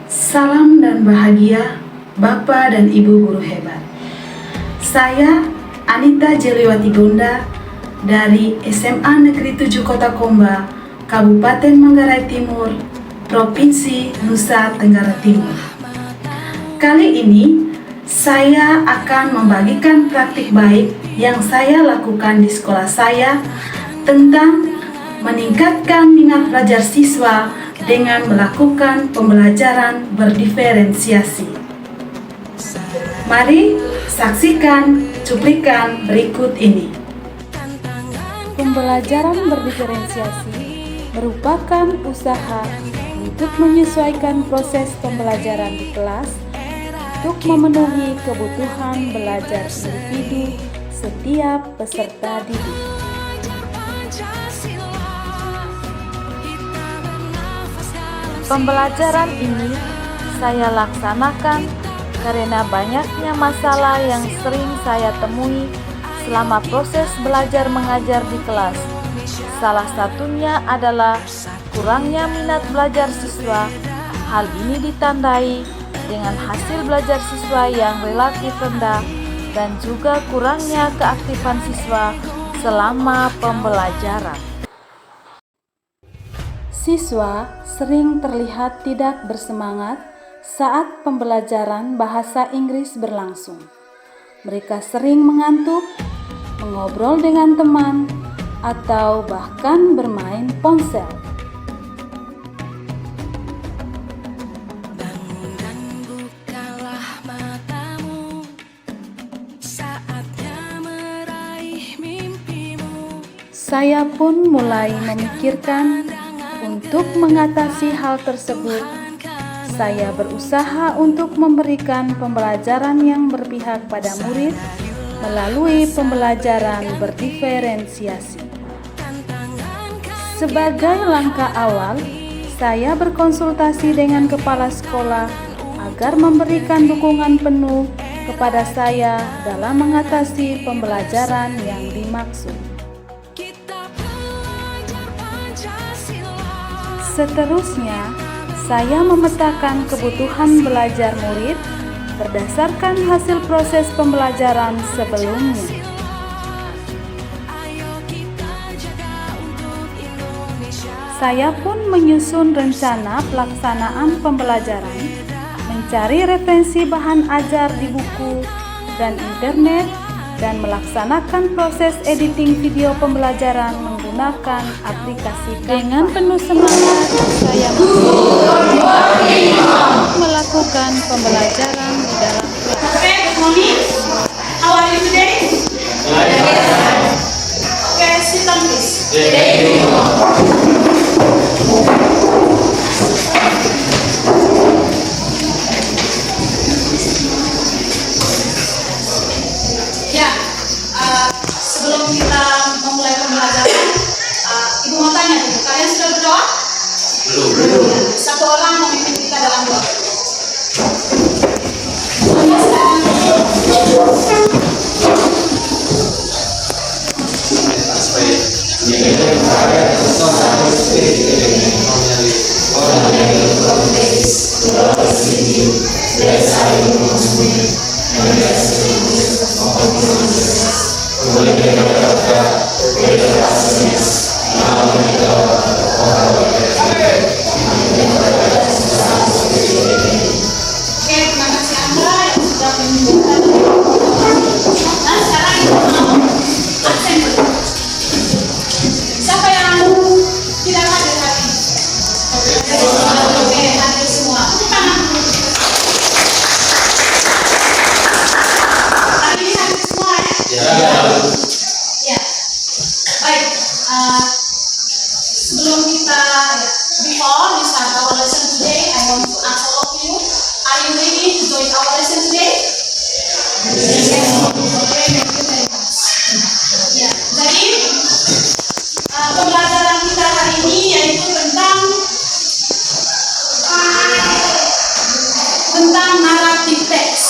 Salam dan bahagia Bapak dan Ibu guru hebat. Saya Anita Jeliwati Gonda dari SMA Negeri 7 Kota Komba, Kabupaten Manggarai Timur, Provinsi Nusa Tenggara Timur. Kali ini saya akan membagikan praktik baik yang saya lakukan di sekolah saya tentang meningkatkan minat belajar siswa dengan melakukan pembelajaran berdiferensiasi. Mari saksikan cuplikan berikut ini. Pembelajaran berdiferensiasi merupakan usaha untuk menyesuaikan proses pembelajaran di kelas untuk memenuhi kebutuhan belajar individu setiap peserta didik. Pembelajaran ini saya laksanakan karena banyaknya masalah yang sering saya temui selama proses belajar mengajar di kelas. Salah satunya adalah kurangnya minat belajar siswa. Hal ini ditandai dengan hasil belajar siswa yang relatif rendah dan juga kurangnya keaktifan siswa selama pembelajaran. Siswa sering terlihat tidak bersemangat saat pembelajaran bahasa Inggris berlangsung. Mereka sering mengantuk, mengobrol dengan teman, atau bahkan bermain ponsel. Saya pun mulai memikirkan untuk mengatasi hal tersebut. Saya berusaha untuk memberikan pembelajaran yang berpihak pada murid melalui pembelajaran berdiferensiasi. Sebagai langkah awal, saya berkonsultasi dengan kepala sekolah agar memberikan dukungan penuh kepada saya dalam mengatasi pembelajaran yang dimaksud. Seterusnya, saya memetakan kebutuhan belajar murid berdasarkan hasil proses pembelajaran sebelumnya. Saya pun menyusun rencana pelaksanaan pembelajaran, mencari referensi bahan ajar di buku dan internet, dan melaksanakan proses editing video pembelajaran menggunakan aplikasi. Dengan penuh semangat, saya melakukan pembelajaran di dalam kelas. Okay, good morning. How are you today? Okay, sit down please. Ya, sebelum kita memulai pembelajaran, Ibu mau tanya dulu, kalian sudah berdoa? Belum. Satu orang memimpin kita dalam doa. Oke, terima kasih Anda yang sudah menunjukkan. Nah, sekarang kita mau absen dulu. Siapa yang tidak hadir hari ini? Oke, hadir semua. Tepuk tangan dulu. Hari ini hadir semua ya? Ya. Baik. Sebelum kita before we start our lesson today, I want to ask all of you, are you ready to join our lesson today? Yes. Okay, thank you very much. Ya, jadi pembelajaran kita hari ini yaitu tentang naratif teks.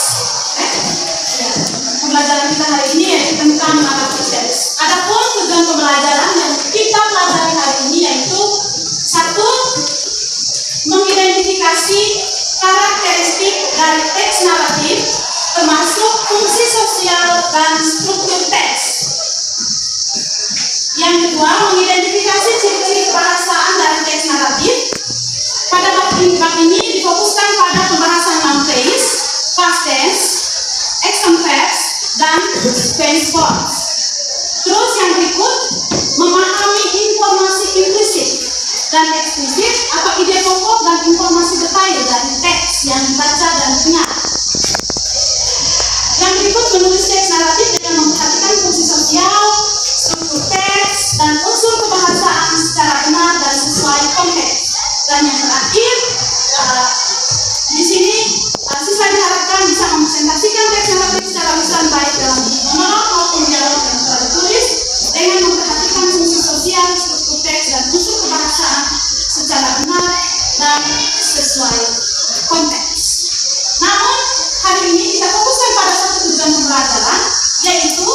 Ya, pembelajaran kita hari ini yaitu tentang naratif teks. Adapun tujuan pembelajaran yang kita pelajari hari ini yaitu satu, mengidentifikasi karakteristik dari teks naratif, termasuk fungsi sosial dan struktur teks. Yang kedua, mengidentifikasi ciri-ciri kebahasaan dari teks naratif. Pada bab ini difokuskan pada pembahasan non-phrase, past tense, action verbs, dan tense forms. Terus yang berikut, memahami informasi implisit dan eksplisit atau ide pokok dan informasi detail dari teks yang dibaca dan didengar. Yang berikut, menulis teks naratif dengan memperhatikan fungsi sosial, struktur teks, dan unsur kebahasaan secara benar dan sesuai konteks. Dan yang terakhir, di sini siswa diharapkan bisa mempresentasikan teks naratif secara lisan baik dalam monolog maupun dialog yang telah ditulis dengan memperhatikan fungsi sosial, struktur teks, dan unsur kebahasaan secara benar dan sesuai konteks. Namun, hari ini kita fokuskan pada satu tujuan pembelajaran, yaitu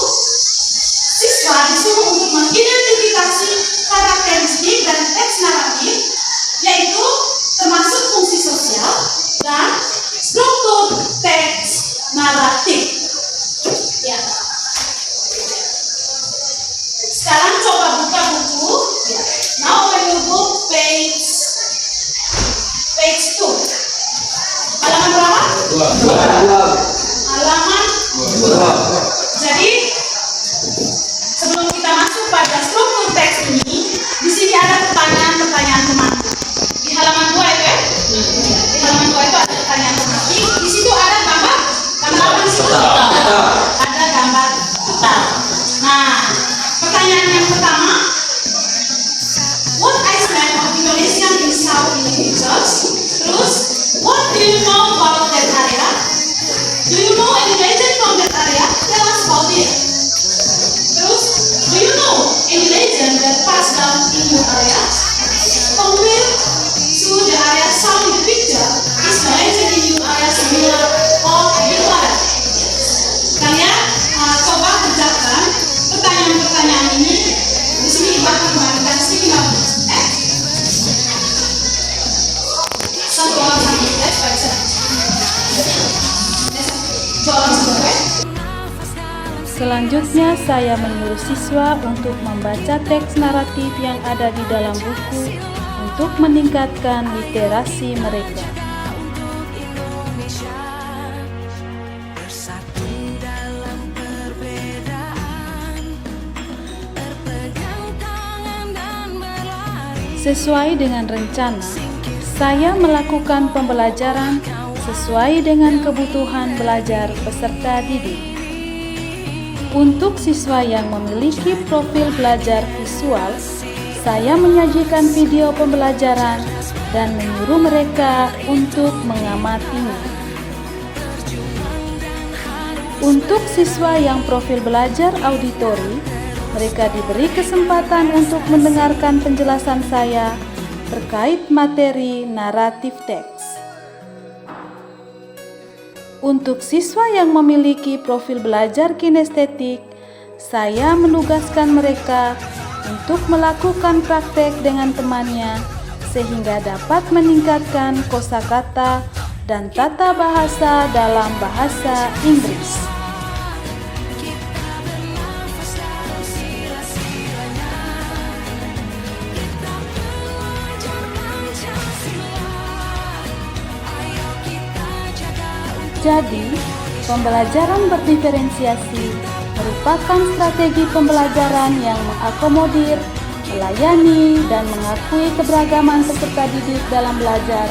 siswa disuruh untuk mengidentifikasi karakteristik dari teks naratif, yaitu termasuk fungsi sosial dan struktur teks naratif. Ya. Sekarang coba buka buku. Ya. Now open your book page 2. Halaman berapa? 2. Halaman 2. Jadi sebelum kita masuk pada struktur teks ini, di sini ada pertanyaan-pertanyaan tematik. Di halaman 2 itu ya? Di halaman 2 itu ada pertanyaan tematik. Di situ ada gambar. Gambar apa di situ? Ada gambar peta. Nah, pertanyaan yang pertama, what Iceland of Indonesian in South individuals? Terus, what do you know about that area? Do you know any legend from that area? Tell us about it. Terus, do you know any legend that passed down in your area? Compare to the area shown in the picture. Is the legend in your area similar or different? Kalian coba kerjakan pertanyaan-pertanyaan ini. Di sini bahkan menggunakan sticky notes. Satu orang satu tes baca. Selanjutnya, saya menyuruh siswa untuk membaca teks naratif yang ada di dalam buku untuk meningkatkan literasi mereka. Sesuai dengan rencana, saya melakukan pembelajaran sesuai dengan kebutuhan belajar peserta didik. Untuk siswa yang memiliki profil belajar visual, saya menyajikan video pembelajaran dan menyuruh mereka untuk mengamatinya. Untuk siswa yang profil belajar auditori, mereka diberi kesempatan untuk mendengarkan penjelasan saya terkait materi naratif teks. Untuk siswa yang memiliki profil belajar kinestetik, saya menugaskan mereka untuk melakukan praktek dengan temannya sehingga dapat meningkatkan kosakata dan tata bahasa dalam bahasa Inggris. Jadi, pembelajaran berdiferensiasi merupakan strategi pembelajaran yang mengakomodir, melayani, dan mengakui keberagaman peserta didik dalam belajar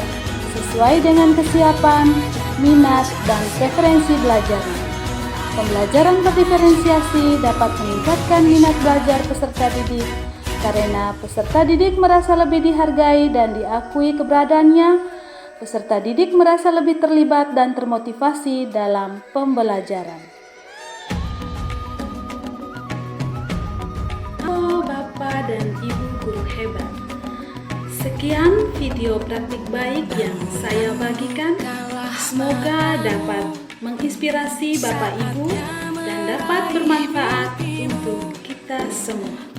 sesuai dengan kesiapan, minat, dan preferensi belajar. Pembelajaran berdiferensiasi dapat meningkatkan minat belajar peserta didik karena peserta didik merasa lebih dihargai dan diakui keberadaannya. Peserta didik merasa lebih terlibat dan termotivasi dalam pembelajaran. Halo Bapak dan Ibu guru hebat. Sekian video praktik baik yang saya bagikan. Semoga dapat menginspirasi Bapak Ibu dan dapat bermanfaat untuk kita semua.